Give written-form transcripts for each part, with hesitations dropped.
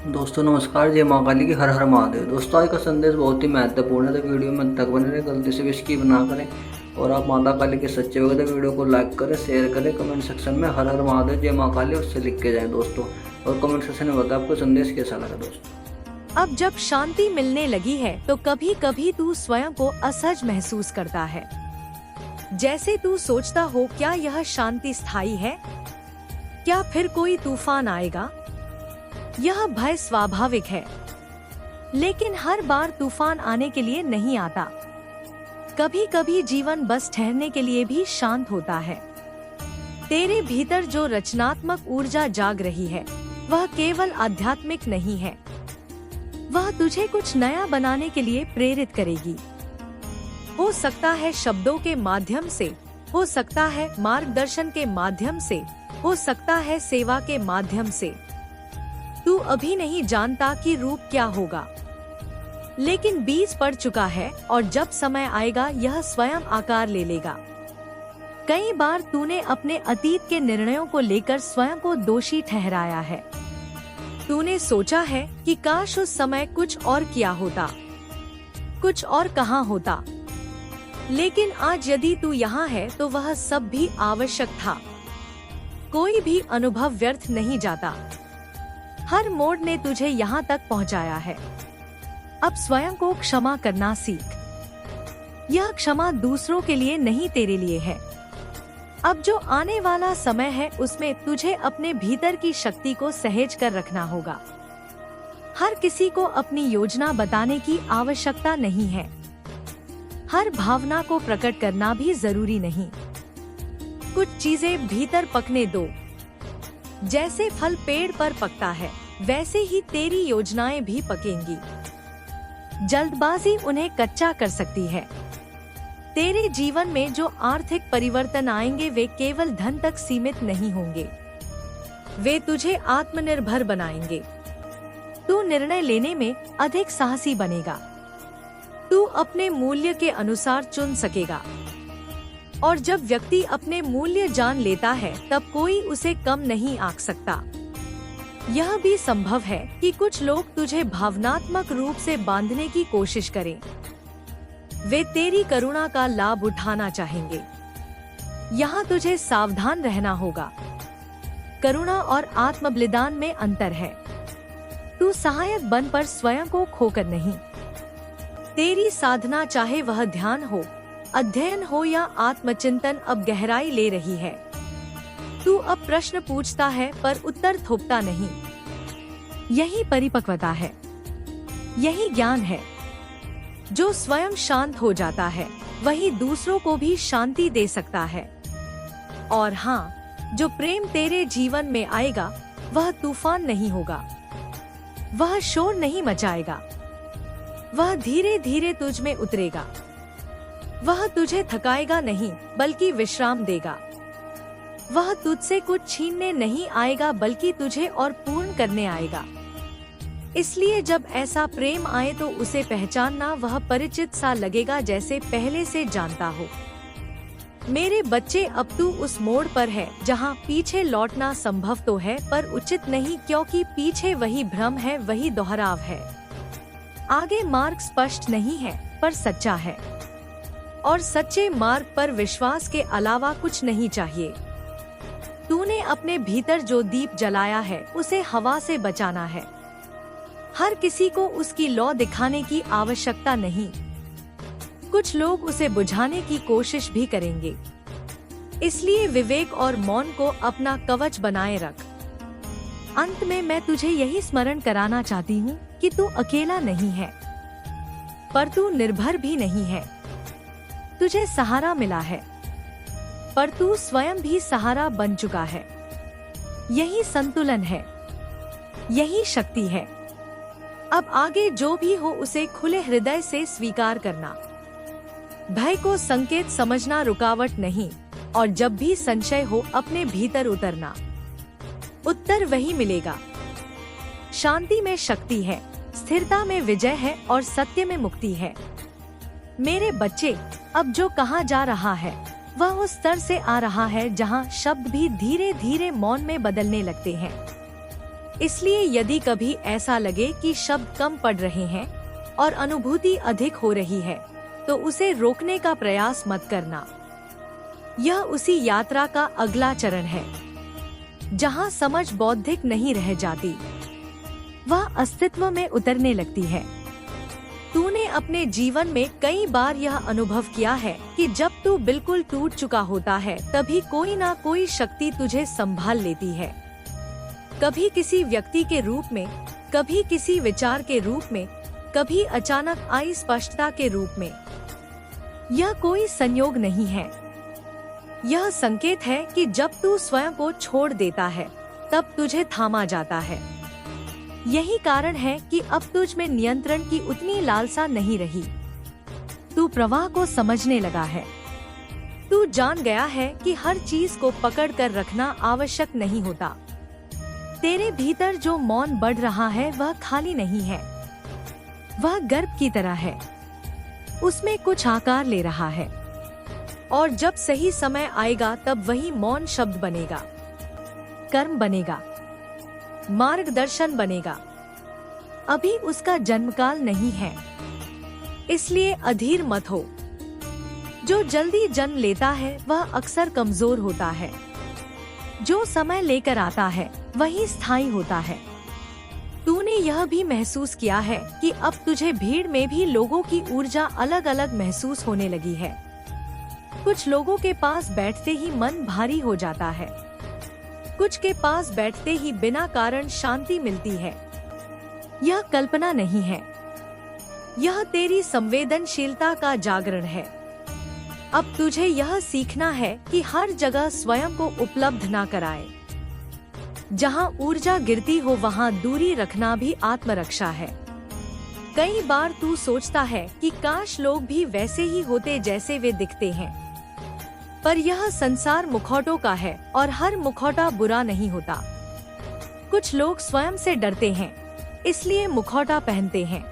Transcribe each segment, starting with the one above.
दोस्तों नमस्कार, जय माँ काली की हर हर महादेव। दोस्तों आज का संदेश बहुत ही महत्वपूर्ण है, तो वीडियो में अंत तक बने रहे, गलती से भी स्किप ना करें। और आप माता काली के सच्चे भक्त हैं, वीडियो को लाइक करें, शेयर करें, कमेंट सेक्शन में हर हर महादेव जय माँ काली उससे लिख के जाएं दोस्तों। और कमेंट सेक्शन में बताएं आपको संदेश कैसा लगा दोस्तों। अब जब शांति मिलने लगी है तो कभी कभी तू स्वयं को असहज महसूस करता है। जैसे तू सोचता हो, क्या यह शांति स्थायी है? क्या फिर कोई तूफान आएगा? यह भय स्वाभाविक है, लेकिन हर बार तूफान आने के लिए नहीं आता। कभी कभी जीवन बस ठहरने के लिए भी शांत होता है। तेरे भीतर जो रचनात्मक ऊर्जा जाग रही है, वह केवल आध्यात्मिक नहीं है। वह तुझे कुछ नया बनाने के लिए प्रेरित करेगी। हो सकता है शब्दों के माध्यम से, हो सकता है मार्गदर्शन के माध्यम से, हो सकता है सेवा के माध्यम से। तू अभी नहीं जानता कि रूप क्या होगा, लेकिन बीज पड़ चुका है और जब समय आएगा यह स्वयं आकार ले लेगा। कई बार तूने अपने अतीत के निर्णयों को लेकर स्वयं को दोषी ठहराया है। तूने सोचा है कि काश उस समय कुछ और किया होता, कुछ और कहाँ होता। लेकिन आज यदि तू यहाँ है तो वह सब भी आवश्यक था। कोई भी अनुभव व्यर्थ नहीं जाता। हर मोड़ ने तुझे यहाँ तक पहुँचाया है। अब स्वयं को क्षमा करना सीख। यह क्षमा दूसरों के लिए नहीं, तेरे लिए है। अब जो आने वाला समय है उसमें तुझे अपने भीतर की शक्ति को सहेज कर रखना होगा। हर किसी को अपनी योजना बताने की आवश्यकता नहीं है। हर भावना को प्रकट करना भी जरूरी नहीं। कुछ चीजें भीतर पकने दो। जैसे फल पेड़ पर पकता है, वैसे ही तेरी योजनाएं भी पकेंगी। जल्दबाजी उन्हें कच्चा कर सकती है। तेरे जीवन में जो आर्थिक परिवर्तन आएंगे वे केवल धन तक सीमित नहीं होंगे। वे तुझे आत्मनिर्भर बनाएंगे। तू निर्णय लेने में अधिक साहसी बनेगा। तू अपने मूल्य के अनुसार चुन सकेगा। और जब व्यक्ति अपने मूल्य जान लेता है तब कोई उसे कम नहीं आंक सकता। यह भी संभव है कि कुछ लोग तुझे भावनात्मक रूप से बांधने की कोशिश करें। वे तेरी करुणा का लाभ उठाना चाहेंगे। यहाँ तुझे सावधान रहना होगा। करुणा और आत्म बलिदान में अंतर है। तू सहायक बन पर स्वयं को खोकर नहीं। तेरी साधना, चाहे वह ध्यान हो, अध्ययन हो या आत्मचिंतन, अब गहराई ले रही है। तू अब प्रश्न पूछता है पर उत्तर थोपता नहीं। यही परिपक्वता है, यही ज्ञान है। जो स्वयं शांत हो जाता है वही दूसरों को भी शांति दे सकता है। और हाँ, जो प्रेम तेरे जीवन में आएगा वह तूफान नहीं होगा। वह शोर नहीं मचाएगा। वह धीरे धीरे तुझ में उतरेगा। वह तुझे थकाएगा नहीं बल्कि विश्राम देगा। वह तुझसे कुछ छीनने नहीं आएगा बल्कि तुझे और पूर्ण करने आएगा। इसलिए जब ऐसा प्रेम आए तो उसे पहचानना, वह परिचित सा लगेगा जैसे पहले से जानता हो। मेरे बच्चे, अब तू उस मोड़ पर है जहाँ पीछे लौटना संभव तो है पर उचित नहीं, क्योंकि पीछे वही भ्रम है, वही दोहराव है। आगे मार्ग स्पष्ट नहीं है पर सच्चा है। और सच्चे मार्ग पर विश्वास के अलावा कुछ नहीं चाहिए। तूने अपने भीतर जो दीप जलाया है उसे हवा से बचाना है। हर किसी को उसकी लौ दिखाने की आवश्यकता नहीं। कुछ लोग उसे बुझाने की कोशिश भी करेंगे। इसलिए विवेक और मौन को अपना कवच बनाए रख। अंत में मैं तुझे यही स्मरण कराना चाहती हूँ कि तू अकेला नहीं है, पर तू निर्भर भी नहीं है। तुझे सहारा मिला है, पर तू स्वयं भी सहारा बन चुका है। यही संतुलन है, यही शक्ति है। अब आगे जो भी हो उसे खुले हृदय से स्वीकार करना। भय को संकेत समझना, रुकावट नहीं। और जब भी संशय हो अपने भीतर उतरना। उत्तर वही मिलेगा। शांति में शक्ति है, स्थिरता में विजय है और सत्य में मुक्ति है। मेरे बच्चे, अब जो कहा जा रहा है वह उस स्तर से आ रहा है जहाँ शब्द भी धीरे धीरे मौन में बदलने लगते हैं। इसलिए यदि कभी ऐसा लगे कि शब्द कम पड़ रहे हैं और अनुभूति अधिक हो रही है, तो उसे रोकने का प्रयास मत करना। यह उसी यात्रा का अगला चरण है जहां समझ बौद्धिक नहीं रह जाती, वह अस्तित्व में उतरने लगती है। तूने अपने जीवन में कई बार यह अनुभव किया है कि जब तू बिल्कुल टूट चुका होता है, तभी कोई ना कोई शक्ति तुझे संभाल लेती है। कभी किसी व्यक्ति के रूप में, कभी किसी विचार के रूप में, कभी अचानक आई स्पष्टता के रूप में। यह कोई संयोग नहीं है, यह संकेत है कि जब तू स्वयं को छोड़ देता है, तब तुझे थामा जाता है। यही कारण है कि अब तुझ में नियंत्रण की उतनी लालसा नहीं रही। तू प्रवाह को समझने लगा है। तू जान गया है कि हर चीज को पकड़ कर रखना आवश्यक नहीं होता। तेरे भीतर जो मौन बढ़ रहा है वह खाली नहीं है, वह गर्भ की तरह है। उसमें कुछ आकार ले रहा है और जब सही समय आएगा तब वही मौन शब्द बनेगा, कर्म बनेगा, मार्गदर्शन बनेगा। अभी उसका जन्मकाल नहीं है, इसलिए अधीर मत हो। जो जल्दी जन्म लेता है वह अक्सर कमजोर होता है। जो समय लेकर आता है वही स्थायी होता है। तूने यह भी महसूस किया है कि अब तुझे भीड़ में भी लोगों की ऊर्जा अलग अलग महसूस होने लगी है। कुछ लोगों के पास बैठते ही मन भारी हो जाता है, कुछ के पास बैठते ही बिना कारण शांति मिलती है। यह कल्पना नहीं है, यह तेरी संवेदनशीलता का जागरण है। अब तुझे यह सीखना है कि हर जगह स्वयं को उपलब्ध ना कराए। जहाँ ऊर्जा गिरती हो वहाँ दूरी रखना भी आत्मरक्षा है। कई बार तू सोचता है कि काश लोग भी वैसे ही होते जैसे वे दिखते हैं, पर यह संसार मुखौटों का है और हर मुखौटा बुरा नहीं होता। कुछ लोग स्वयं से डरते हैं, इसलिए मुखौटा पहनते हैं,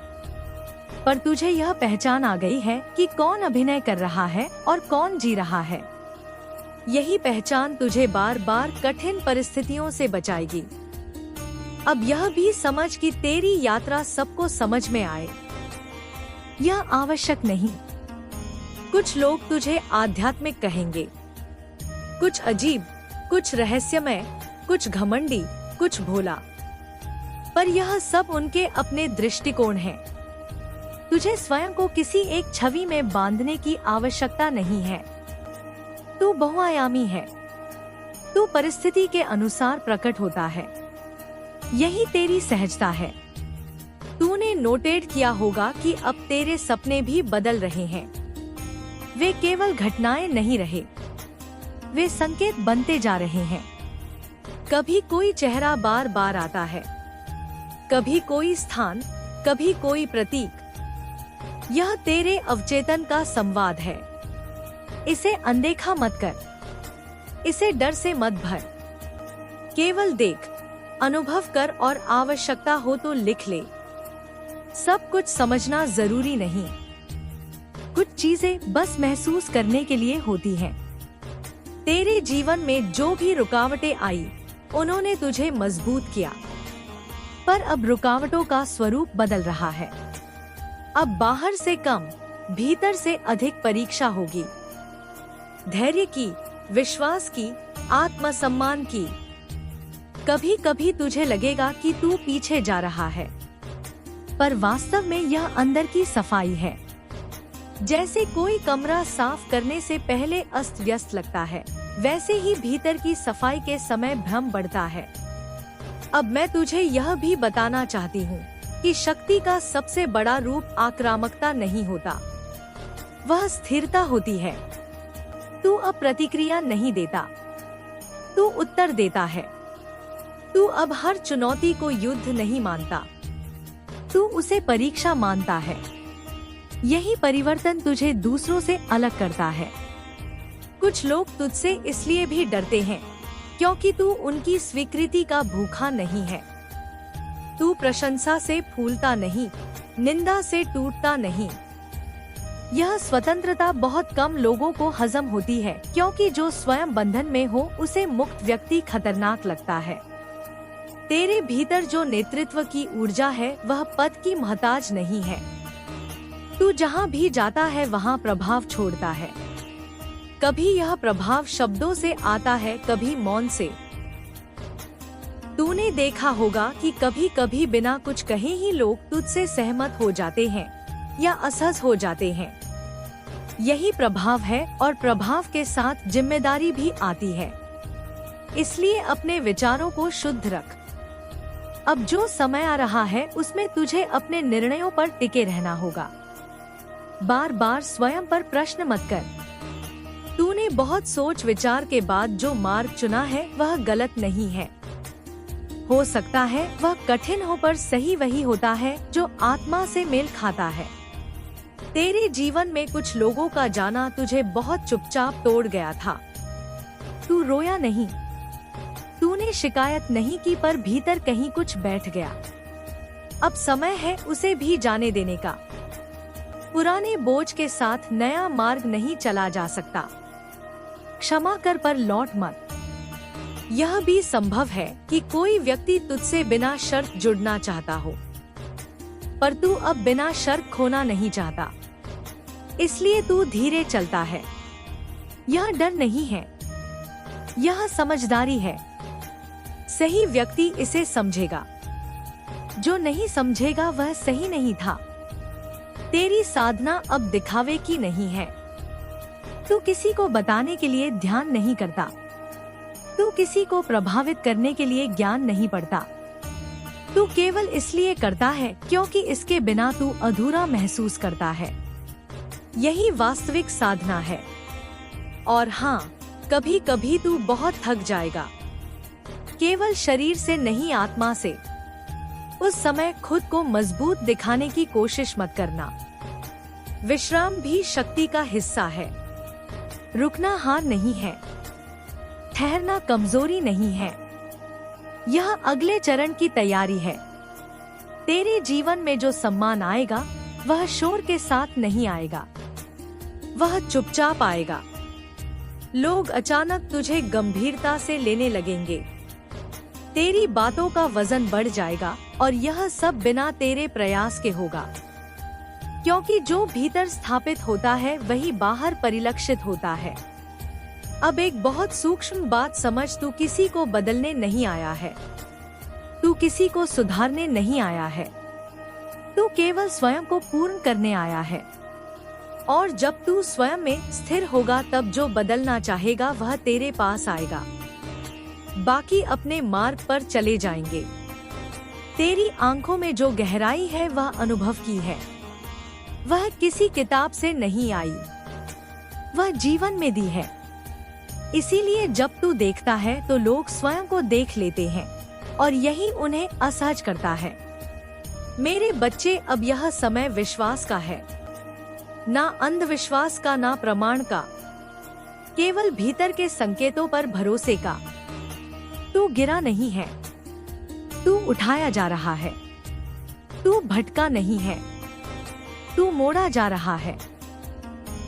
पर तुझे यह पहचान आ गई है कि कौन अभिनय कर रहा है और कौन जी रहा है। यही पहचान तुझे बार बार कठिन परिस्थितियों से बचाएगी। अब यह भी समझ कि तेरी यात्रा सबको समझ में आए, यह आवश्यक नहीं। कुछ लोग तुझे आध्यात्मिक कहेंगे, कुछ अजीब, कुछ रहस्यमय, कुछ घमंडी, कुछ भोला, पर यह सब उनके अपने दृष्टिकोण हैं। तुझे स्वयं को किसी एक छवि में बांधने की आवश्यकता नहीं है। तू बहुआयामी है, तू परिस्थिति के अनुसार प्रकट होता है। यही तेरी सहजता है। तूने नोटेट किया होगा कि अब तेरे सपने भी बदल रहे हैं। वे केवल घटनाएं नहीं रहे, वे संकेत बनते जा रहे हैं। कभी कोई चेहरा बार बार आता है, कभी कोई स्थान, कभी कोई प्रतीक। यह तेरे अवचेतन का संवाद है। इसे अनदेखा मत कर, इसे डर से मत भर। केवल देख, अनुभव कर और आवश्यकता हो तो लिख ले। सब कुछ समझना जरूरी नहीं, कुछ चीजें बस महसूस करने के लिए होती हैं। तेरे जीवन में जो भी रुकावटें आई, उन्होंने तुझे मजबूत किया, पर अब रुकावटों का स्वरूप बदल रहा है। अब बाहर से कम, भीतर से अधिक परीक्षा होगी। धैर्य की, विश्वास की, आत्मसम्मान की। कभी कभी तुझे लगेगा कि तू पीछे जा रहा है, पर वास्तव में यह अंदर की सफाई है। जैसे कोई कमरा साफ करने से पहले अस्त व्यस्त लगता है, वैसे ही भीतर की सफाई के समय भ्रम बढ़ता है। अब मैं तुझे यह भी बताना चाहती हूँ कि शक्ति का सबसे बड़ा रूप आक्रामकता नहीं होता, वह स्थिरता होती है। तू अब प्रतिक्रिया नहीं देता, तू उत्तर देता है। तू अब हर चुनौती को युद्ध नहीं मानता, तू उसे परीक्षा मानता है। यही परिवर्तन तुझे दूसरों से अलग करता है। कुछ लोग तुझसे इसलिए भी डरते हैं क्योंकि तू उनकी स्वीकृति का भूखा नहीं है। तू प्रशंसा से फूलता नहीं, निंदा से टूटता नहीं। यह स्वतंत्रता बहुत कम लोगों को हजम होती है, क्योंकि जो स्वयं बंधन में हो उसे मुक्त व्यक्ति खतरनाक लगता है। तेरे भीतर जो नेतृत्व की ऊर्जा है वह पद की मोहताज नहीं है। तू जहाँ भी जाता है वहाँ प्रभाव छोड़ता है। कभी यह प्रभाव शब्दों से आता है, कभी मौन से। तूने देखा होगा कि कभी कभी बिना कुछ कहे ही लोग तुझसे सहमत हो जाते हैं या असहज हो जाते हैं। यही प्रभाव है और प्रभाव के साथ जिम्मेदारी भी आती है। इसलिए अपने विचारों को शुद्ध रख। अब जो समय आ रहा है उसमें तुझे अपने निर्णयों पर टिके रहना होगा। बार बार स्वयं पर प्रश्न मत कर। तूने बहुत सोच विचार के बाद जो मार्ग चुना है वह गलत नहीं है। हो सकता है वह कठिन हो पर सही वही होता है जो आत्मा से मेल खाता है। तेरे जीवन में कुछ लोगों का जाना तुझे बहुत चुपचाप तोड़ गया था। तू रोया नहीं, तूने शिकायत नहीं की, पर भीतर कहीं कुछ बैठ गया। अब समय है उसे भी जाने देने का। पुराने बोझ के साथ नया मार्ग नहीं चला जा सकता। क्षमा कर पर लौट मत। यह भी संभव है कि कोई व्यक्ति तुझसे बिना शर्त जुड़ना चाहता हो, पर तू अब बिना शर्त खोना नहीं चाहता, इसलिए तू धीरे चलता है। यह डर नहीं है, यह समझदारी है। सही व्यक्ति इसे समझेगा, जो नहीं समझेगा वह सही नहीं था। तेरी साधना अब दिखावे की नहीं है। तू किसी को बताने के लिए ध्यान नहीं करता। तू किसी को प्रभावित करने के लिए ज्ञान नहीं पढ़ता। तू केवल इसलिए करता है क्योंकि इसके बिना तू अधूरा महसूस करता है। यही वास्तविक साधना है। और हाँ, कभी कभी तू बहुत थक जाएगा, केवल शरीर से नहीं, आत्मा से। उस समय खुद को मजबूत दिखाने की कोशिश मत करना। विश्राम भी शक्ति का हिस्सा है। रुकना हार नहीं है, ठहरना कमजोरी नहीं है। यह अगले चरण की तैयारी है। तेरे जीवन में जो सम्मान आएगा वह शोर के साथ नहीं आएगा, वह चुपचाप आएगा। लोग अचानक तुझे गंभीरता से लेने लगेंगे। तेरी बातों का वजन बढ़ जाएगा और यह सब बिना तेरे प्रयास के होगा, क्योंकि जो भीतर स्थापित होता है वही बाहर परिलक्षित होता है। अब एक बहुत सूक्ष्म बात समझ, तू किसी को बदलने नहीं आया है, तू किसी को सुधारने नहीं आया है, तू केवल स्वयं को पूर्ण करने आया है। और जब तू स्वयं में स्थिर होगा तब जो बदलना चाहेगा वह तेरे पास आएगा। बाकी अपने मार्ग पर चले जाएंगे। तेरी आंखों में जो गहराई है वह अनुभव की है, वह किसी किताब से नहीं आई, वह जीवन में दी है। इसीलिए जब तू देखता है तो लोग स्वयं को देख लेते हैं और यही उन्हें असहज करता है। मेरे बच्चे, अब यह समय विश्वास का है, ना अंधविश्वास का, ना प्रमाण का, केवल भीतर के संकेतों पर भरोसे का। तू गिरा नहीं है, तू उठाया जा रहा है। तू भटका नहीं है, तू मोड़ा जा रहा है।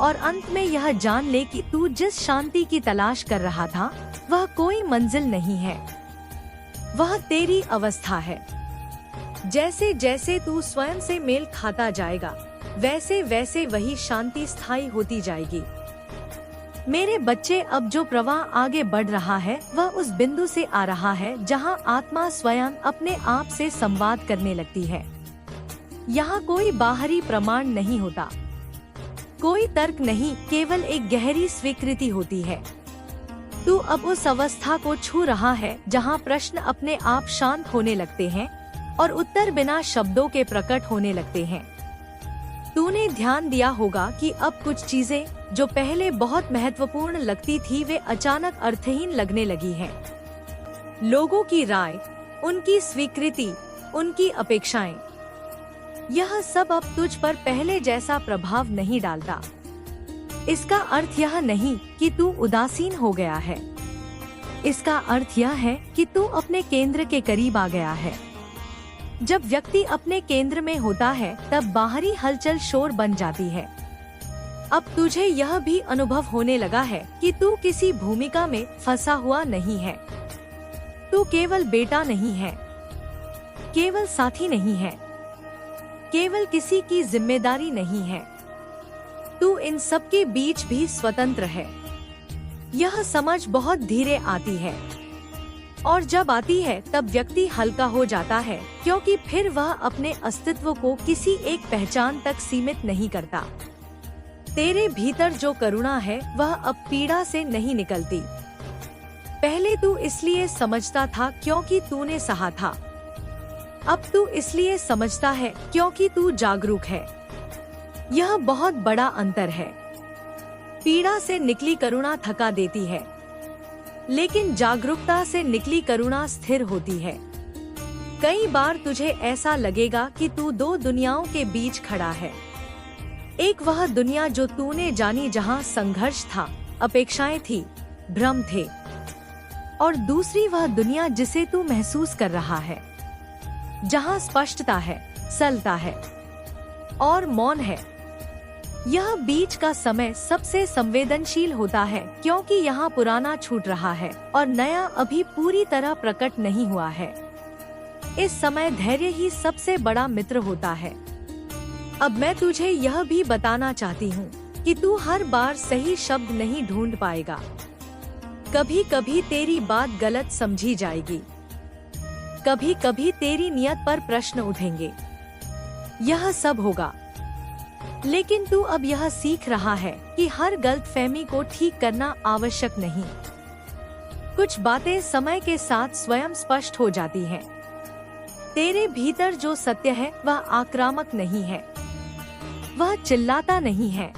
और अंत में यह जान ले कि तू जिस शांति की तलाश कर रहा था वह कोई मंजिल नहीं है, वह तेरी अवस्था है। जैसे जैसे तू स्वयं से मेल खाता जाएगा वैसे वैसे वही शांति स्थायी होती जाएगी। मेरे बच्चे, अब जो प्रवाह आगे बढ़ रहा है वह उस बिंदु से आ रहा है जहां आत्मा स्वयं अपने आप से संवाद करने लगती है। यहाँ कोई बाहरी प्रमाण नहीं होता, कोई तर्क नहीं, केवल एक गहरी स्वीकृति होती है। तू अब उस अवस्था को छू रहा है जहाँ प्रश्न अपने आप शांत होने लगते हैं और उत्तर बिना शब्दों के प्रकट होने लगते हैं। तूने ध्यान दिया होगा कि अब कुछ चीजें जो पहले बहुत महत्वपूर्ण लगती थी वे अचानक अर्थहीन लगने लगी हैं। लोगों की राय, उनकी स्वीकृति, उनकी अपेक्षाएं, यह सब अब तुझ पर पहले जैसा प्रभाव नहीं डालता। इसका अर्थ यह नहीं कि तू उदासीन हो गया है। इसका अर्थ यह है कि तू अपने केंद्र के करीब आ गया है। जब व्यक्ति अपने केंद्र में होता है तब बाहरी हलचल शोर बन जाती है। अब तुझे यह भी अनुभव होने लगा है कि तू किसी भूमिका में फंसा हुआ नहीं है। तू केवल बेटा नहीं है, केवल साथी नहीं है, केवल किसी की जिम्मेदारी नहीं है। तू इन सब के बीच भी स्वतंत्र है। यह समझ बहुत धीरे आती है, और जब आती है तब व्यक्ति हल्का हो जाता है, क्योंकि फिर वह अपने अस्तित्व को किसी एक पहचान तक सीमित नहीं करता। तेरे भीतर जो करुणा है वह अब पीड़ा से नहीं निकलती। पहले तू इसलिए समझता था क्योंकि तूने सहा था, अब तू इसलिए समझता है क्योंकि तू जागरूक है। यह बहुत बड़ा अंतर है। पीड़ा से निकली करुणा थका देती है, लेकिन जागरूकता से निकली करुणा स्थिर होती है। कई बार तुझे ऐसा लगेगा कि तू दो दुनियाओं के बीच खड़ा है। एक वह दुनिया जो तूने जानी, जहां संघर्ष था, अपेक्षाएं थी, भ्रम थे, और दूसरी वह दुनिया जिसे तू महसूस कर रहा है, जहां स्पष्टता है, सरलता है और मौन है। यह बीच का समय सबसे संवेदनशील होता है, क्योंकि यहाँ पुराना छूट रहा है और नया अभी पूरी तरह प्रकट नहीं हुआ है। इस समय धैर्य ही सबसे बड़ा मित्र होता है। अब मैं तुझे यह भी बताना चाहती हूँ कि तू हर बार सही शब्द नहीं ढूंढ पाएगा। कभी कभी तेरी बात गलत समझी जाएगी, कभी कभी तेरी नियत पर प्रश्न उठेंगे। यह सब होगा, लेकिन तू अब यह सीख रहा है कि हर गलतफहमी को ठीक करना आवश्यक नहीं। कुछ बातें समय के साथ स्वयं स्पष्ट हो जाती हैं। तेरे भीतर जो सत्य है वह आक्रामक नहीं है, वह चिल्लाता नहीं है,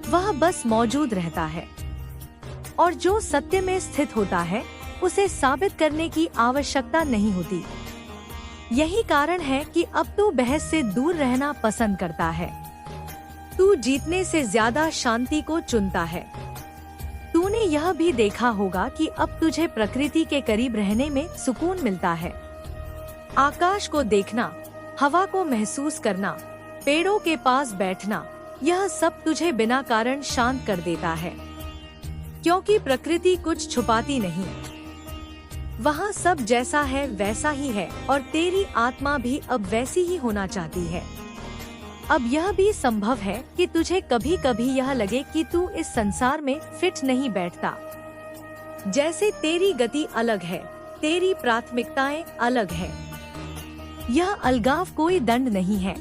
वह बस मौजूद रहता है। और जो सत्य में स्थित होता है उसे साबित करने की आवश्यकता नहीं होती। यही कारण है कि अब तू बहस से दूर रहना पसंद करता है। तू जीतने से ज्यादा शांति को चुनता है। तूने यह भी देखा होगा कि अब तुझे प्रकृति के करीब रहने में सुकून मिलता है। आकाश को देखना, हवा को महसूस करना, पेड़ों के पास बैठना, यह सब तुझे बिना कारण शांत कर देता है, क्योंकि प्रकृति कुछ छुपाती नहीं। वहाँ सब जैसा है वैसा ही है, और तेरी आत्मा भी अब वैसी ही होना चाहती है। अब यह भी संभव है कि तुझे कभी कभी यह लगे कि तू इस संसार में फिट नहीं बैठता। जैसे तेरी गति अलग है, तेरी प्राथमिकताएं अलग है। यह अलगाव कोई दंड नहीं है,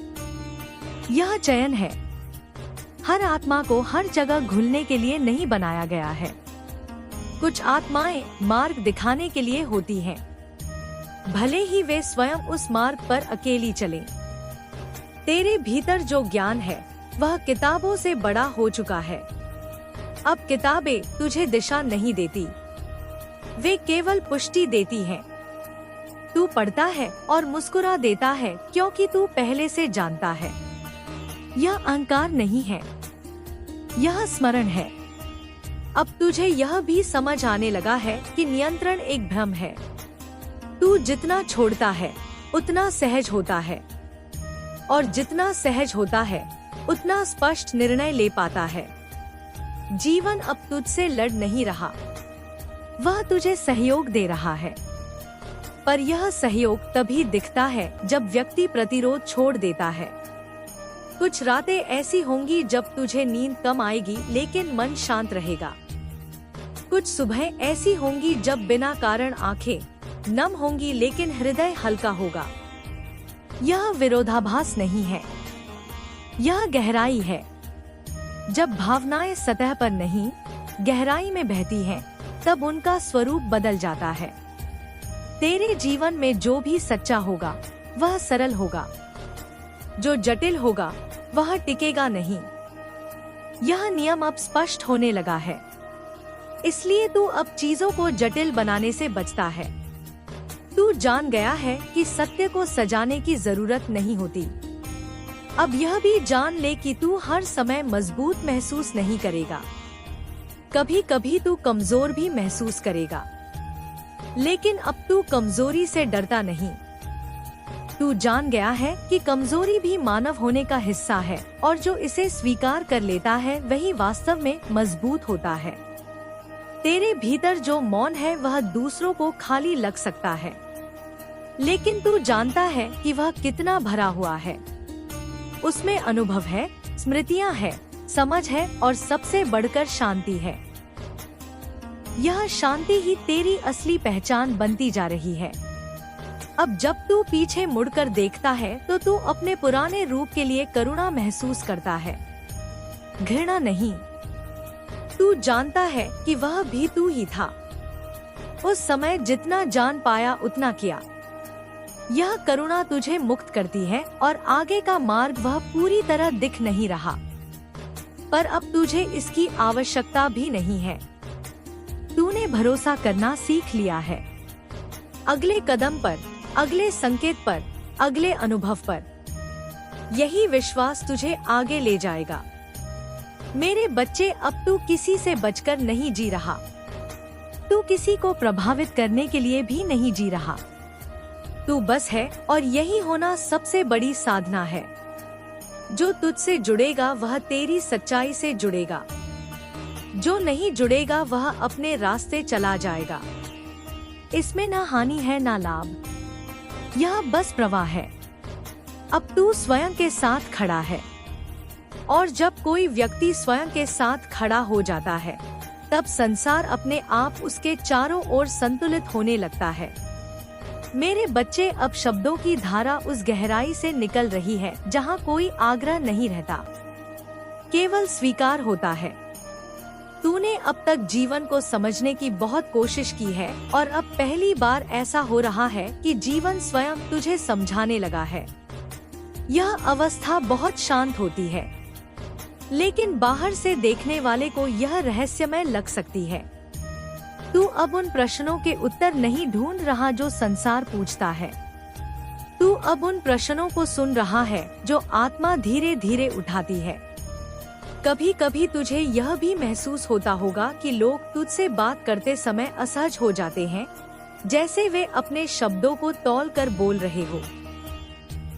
यह चयन है। हर आत्मा को हर जगह घुलने के लिए नहीं बनाया गया है। कुछ आत्माएं मार्ग दिखाने के लिए होती हैं, भले ही वे स्वयं उस मार्ग पर अकेली चलें। तेरे भीतर जो ज्ञान है वह किताबों से बड़ा हो चुका है। अब किताबें तुझे दिशा नहीं देती, वे केवल पुष्टि देती हैं। तू पढ़ता है और मुस्कुरा देता है क्योंकि तू पहले से जानता है। यह अहंकार नहीं है, यह स्मरण है। अब तुझे यह भी समझ आने लगा है कि नियंत्रण एक भ्रम है। तू जितना छोड़ता है उतना सहज होता है, और जितना सहज होता है उतना स्पष्ट निर्णय ले पाता है। जीवन अब तुझसे लड़ नहीं रहा, वह तुझे सहयोग दे रहा है। पर यह सहयोग तभी दिखता है जब व्यक्ति प्रतिरोध छोड़ देता है। कुछ रातें ऐसी होंगी जब तुझे नींद कम आएगी लेकिन मन शांत रहेगा। कुछ सुबह ऐसी होंगी जब बिना कारण आंखें नम होंगी लेकिन हृदय हल्का होगा। यह विरोधाभास नहीं है, यह गहराई है। जब भावनाएं सतह पर नहीं, गहराई में बहती हैं, तब उनका स्वरूप बदल जाता है। तेरे जीवन में जो भी सच्चा होगा वह सरल होगा, जो जटिल होगा वह टिकेगा नहीं। यह नियम अब स्पष्ट होने लगा है, इसलिए तू अब चीजों को जटिल बनाने से बचता है। तू जान गया है कि सत्य को सजाने की जरूरत नहीं होती। अब यह भी जान ले कि तू हर समय मजबूत महसूस नहीं करेगा। कभी कभी तू कमजोर भी महसूस करेगा, लेकिन अब तू कमजोरी से डरता नहीं। तू जान गया है कि कमजोरी भी मानव होने का हिस्सा है, और जो इसे स्वीकार कर लेता है वही वास्तव में मजबूत होता है। तेरे भीतर जो मौन है वह दूसरों को खाली लग सकता है, लेकिन तू जानता है कि वह कितना भरा हुआ है। उसमें अनुभव है, स्मृतियाँ है, समझ है और सबसे बढ़कर शांति है। यह शांति ही तेरी असली पहचान बनती जा रही है। अब जब तू पीछे मुड़कर देखता है तो तू अपने पुराने रूप के लिए करुणा महसूस करता है, घृणा नहीं। तू जानता है कि वह भी तू ही था। उस समय जितना जान पाया उतना किया। यह करुणा तुझे मुक्त करती है और आगे का मार्ग वह पूरी तरह दिख नहीं रहा, पर अब तुझे इसकी आवश्यकता भी नहीं है। तूने भरोसा करना सीख लिया है। अगले कदम पर, अगले संकेत पर, अगले अनुभव पर। यही विश्वास तुझे आगे ले जाएगा। मेरे बच्चे, अब तू किसी से बचकर नहीं जी रहा। तू किसी को प्रभावित करने के लिए भी नहीं जी रहा। तू बस है और यही होना सबसे बड़ी साधना है। जो तुझसे जुड़ेगा वह तेरी सच्चाई से जुड़ेगा। जो नहीं जुड़ेगा वह अपने रास्ते चला जाएगा। इसमें ना हानि है ना लाभ, यह बस प्रवाह है। अब तू स्वयं के साथ खड़ा है, और जब कोई व्यक्ति स्वयं के साथ खड़ा हो जाता है तब संसार अपने आप उसके चारों ओर संतुलित होने लगता है। मेरे बच्चे, अब शब्दों की धारा उस गहराई से निकल रही है जहाँ कोई आग्रह नहीं रहता, केवल स्वीकार होता है। तूने अब तक जीवन को समझने की बहुत कोशिश की है और अब पहली बार ऐसा हो रहा है कि जीवन स्वयं तुझे समझाने लगा है। यह अवस्था बहुत शांत होती है, लेकिन बाहर से देखने वाले को यह रहस्यमय लग सकती है। तू अब उन प्रश्नों के उत्तर नहीं ढूंढ रहा जो संसार पूछता है। तू अब उन प्रश्नों को सुन रहा है जो आत्मा धीरे धीरे उठाती है। कभी कभी तुझे यह भी महसूस होता होगा कि लोग तुझसे बात करते समय असहज हो जाते हैं, जैसे वे अपने शब्दों को तौल कर बोल रहे हो।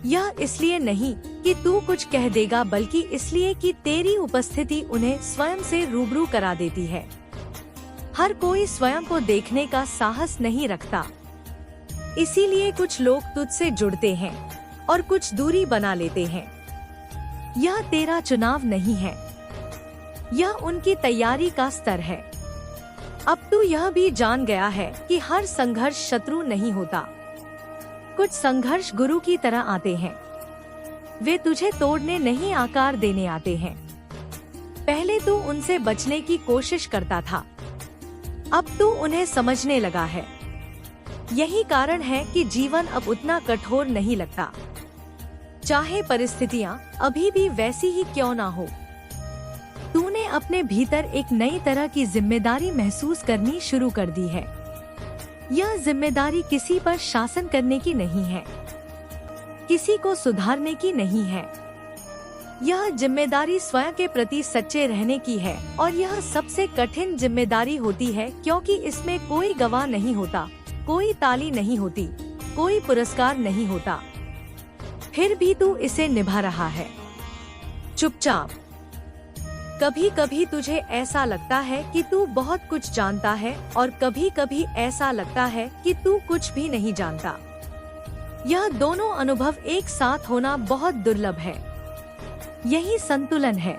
यह इसलिए नहीं कि तू कुछ कह देगा, बल्कि इसलिए कि तेरी उपस्थिति उन्हें स्वयं से रूबरू करा देती है। हर कोई स्वयं को देखने का साहस नहीं रखता, इसीलिए कुछ लोग तुझसे जुड़ते हैं और कुछ दूरी बना लेते हैं। यह तेरा चुनाव नहीं है, यह उनकी तैयारी का स्तर है। अब तू यह भी जान गया है कि हर संघर्ष शत्रु नहीं होता। कुछ संघर्ष गुरु की तरह आते हैं। वे तुझे तोड़ने नहीं, आकार देने आते हैं। पहले तू उनसे बचने की कोशिश करता था, अब तू उन्हें समझने लगा है। यही कारण है कि जीवन अब उतना कठोर नहीं लगता, चाहे परिस्थितियाँ अभी भी वैसी ही क्यों ना हो। तूने अपने भीतर एक नई तरह की जिम्मेदारी महसूस करनी शुरू कर दी है। यह जिम्मेदारी किसी पर शासन करने की नहीं है, किसी को सुधारने की नहीं है। यह जिम्मेदारी स्वयं के प्रति सच्चे रहने की है, और यह सबसे कठिन जिम्मेदारी होती है क्योंकि इसमें कोई गवाह नहीं होता, कोई ताली नहीं होती, कोई पुरस्कार नहीं होता। फिर भी तू इसे निभा रहा है, चुपचाप। कभी कभी तुझे ऐसा लगता है कि तू बहुत कुछ जानता है, और कभी कभी ऐसा लगता है कि तू कुछ भी नहीं जानता। यह दोनों अनुभव एक साथ होना बहुत दुर्लभ है। यही संतुलन है।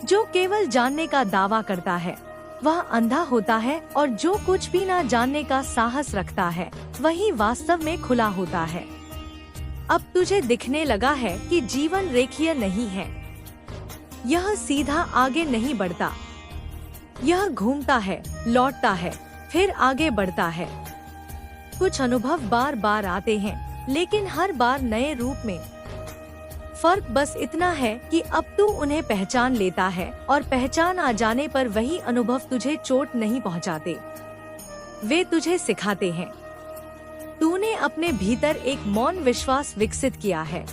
जो केवल जानने का दावा करता है वह अंधा होता है, और जो कुछ भी ना जानने का साहस रखता है वही वास्तव में खुला होता है। अब तुझे दिखने लगा है कि जीवन रेखीय नहीं है। यह सीधा आगे नहीं बढ़ता, यह घूमता है, लौटता है, फिर आगे बढ़ता है। कुछ अनुभव बार बार आते हैं, लेकिन हर बार नए रूप में। फर्क बस इतना है कि अब तू उन्हें पहचान लेता है, और पहचान आ जाने पर वही अनुभव तुझे चोट नहीं पहुंचाते, वे तुझे सिखाते हैं। तूने अपने भीतर एक मौन विश्वास विकसित किया है।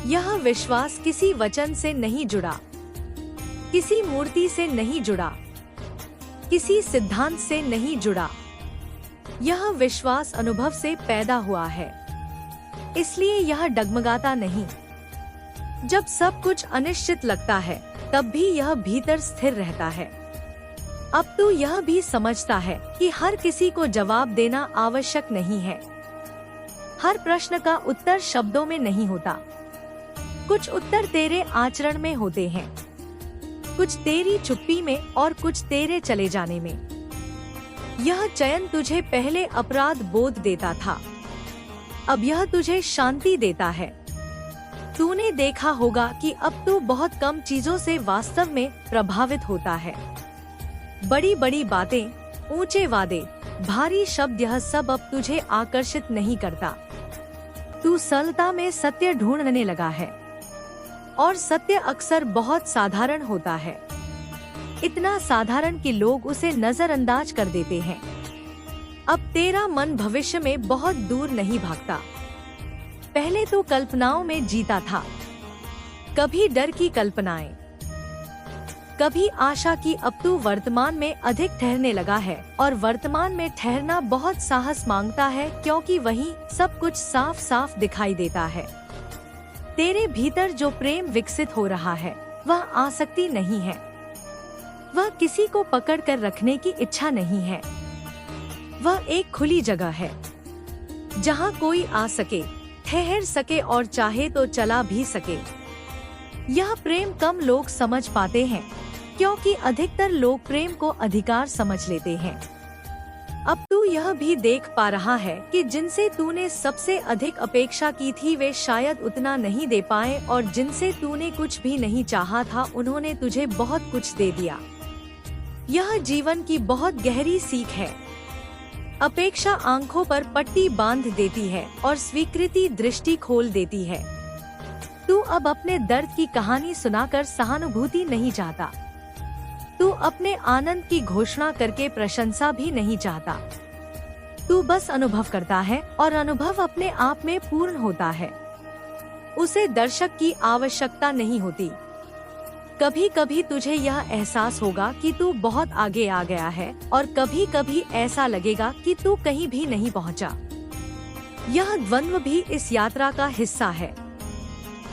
यह विश्वास किसी वचन से नहीं जुड़ा, किसी मूर्ति से नहीं जुड़ा, किसी सिद्धांत से नहीं जुड़ा। यह विश्वास अनुभव से पैदा हुआ है, इसलिए यह डगमगाता नहीं। जब सब कुछ अनिश्चित लगता है तब भी यह भीतर स्थिर रहता है। अब तू यह भी समझता है कि हर किसी को जवाब देना आवश्यक नहीं है। हर प्रश्न का उत्तर शब्दों में नहीं होता। कुछ उत्तर तेरे आचरण में होते हैं, कुछ तेरी चुप्पी में और कुछ तेरे चले जाने में। यह चयन तुझे पहले अपराध बोध देता था, अब यह तुझे शांति देता है। तूने देखा होगा कि अब तू बहुत कम चीजों से वास्तव में प्रभावित होता है। बड़ी बड़ी बातें, ऊंचे वादे, भारी शब्द, यह सब अब तुझे आकर्षित नहीं करता। तू सरलता में सत्य ढूंढने लगा है और सत्य अक्सर बहुत साधारण होता है, इतना साधारण कि लोग उसे नजरअंदाज कर देते हैं। अब तेरा मन भविष्य में बहुत दूर नहीं भागता। पहले तो कल्पनाओं में जीता था, कभी डर की कल्पनाएं, कभी आशा की। अब तू वर्तमान में अधिक ठहरने लगा है और वर्तमान में ठहरना बहुत साहस मांगता है, क्योंकि वही सब कुछ साफ साफ दिखाई देता है। तेरे भीतर जो प्रेम विकसित हो रहा है वह आसक्ति नहीं है, वह किसी को पकड़ कर रखने की इच्छा नहीं है। वह एक खुली जगह है जहाँ कोई आ सके, ठहर सके और चाहे तो चला भी सके। यह प्रेम कम लोग समझ पाते हैं, क्योंकि अधिकतर लोग प्रेम को अधिकार समझ लेते हैं। अब तू यह भी देख पा रहा है कि जिनसे तूने सबसे अधिक अपेक्षा की थी वे शायद उतना नहीं दे पाए, और जिनसे तूने कुछ भी नहीं चाहा था उन्होंने तुझे बहुत कुछ दे दिया। यह जीवन की बहुत गहरी सीख है। अपेक्षा आंखों पर पट्टी बांध देती है और स्वीकृति दृष्टि खोल देती है। तू अब अपने दर्द की कहानी सुनाकर सहानुभूति नहीं चाहता। तू अपने आनंद की घोषणा करके प्रशंसा भी नहीं चाहता। तू बस अनुभव करता है और अनुभव अपने आप में पूर्ण होता है। उसे दर्शक की आवश्यकता नहीं होती। कभी कभी तुझे यह एहसास होगा कि तू बहुत आगे आ गया है और कभी कभी ऐसा लगेगा कि तू कहीं भी नहीं पहुंचा। यह द्वंद्व भी इस यात्रा का हिस्सा है।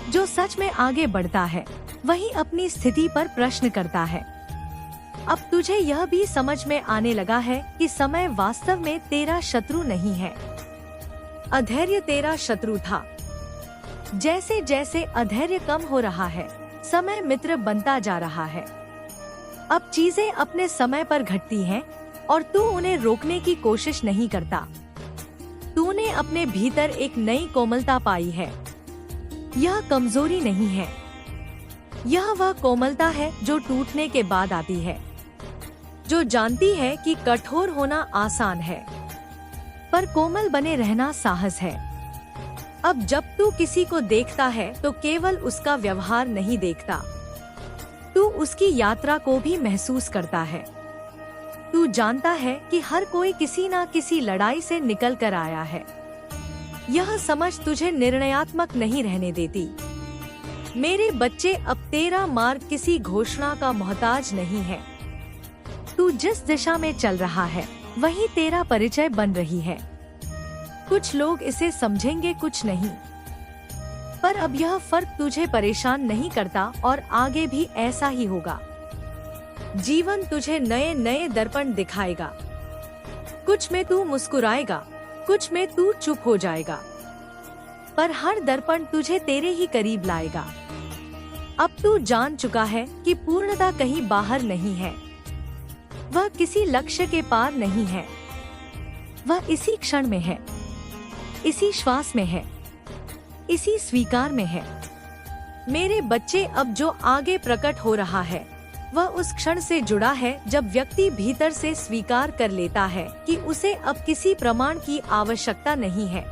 जो सच में आगे बढ़ता है वही अपनी स्थिति पर प्रश्न करता है। अब तुझे यह भी समझ में आने लगा है कि समय वास्तव में तेरा शत्रु नहीं है, अधैर्य तेरा शत्रु था। जैसे जैसे अधैर्य कम हो रहा है समय मित्र बनता जा रहा है। अब चीजें अपने समय पर घटती हैं और तू उन्हें रोकने की कोशिश नहीं करता। तूने अपने भीतर एक नई कोमलता पाई है। यह कमजोरी नहीं है, यह वह कोमलता है जो टूटने के बाद आती है, जो जानती है कि कठोर होना आसान है पर कोमल बने रहना साहस है। अब जब तू किसी को देखता है तो केवल उसका व्यवहार नहीं देखता, तू उसकी यात्रा को भी महसूस करता है। तू जानता है कि हर कोई किसी न किसी लड़ाई से निकल कर आया है। यह समझ तुझे निर्णयात्मक नहीं रहने देती। मेरे बच्चे, अब तेरा मार्ग किसी घोषणा का मोहताज नहीं है। तू जिस दिशा में चल रहा है वही तेरा परिचय बन रही है। कुछ लोग इसे समझेंगे, कुछ नहीं, पर अब यह फर्क तुझे परेशान नहीं करता और आगे भी ऐसा ही होगा। जीवन तुझे नए नए दर्पण दिखाएगा। कुछ में तू मुस्कुराएगा, कुछ में तू चुप हो जाएगा, पर हर दर्पण तुझे तेरे ही करीब लाएगा। अब तू जान चुका है कि पूर्णता कहीं बाहर नहीं है, वह किसी लक्ष्य के पार नहीं है, वह इसी क्षण में है, इसी श्वास में है, इसी स्वीकार में है। मेरे बच्चे, अब जो आगे प्रकट हो रहा है वह उस क्षण से जुड़ा है जब व्यक्ति भीतर से स्वीकार कर लेता है कि उसे अब किसी प्रमाण की आवश्यकता नहीं है।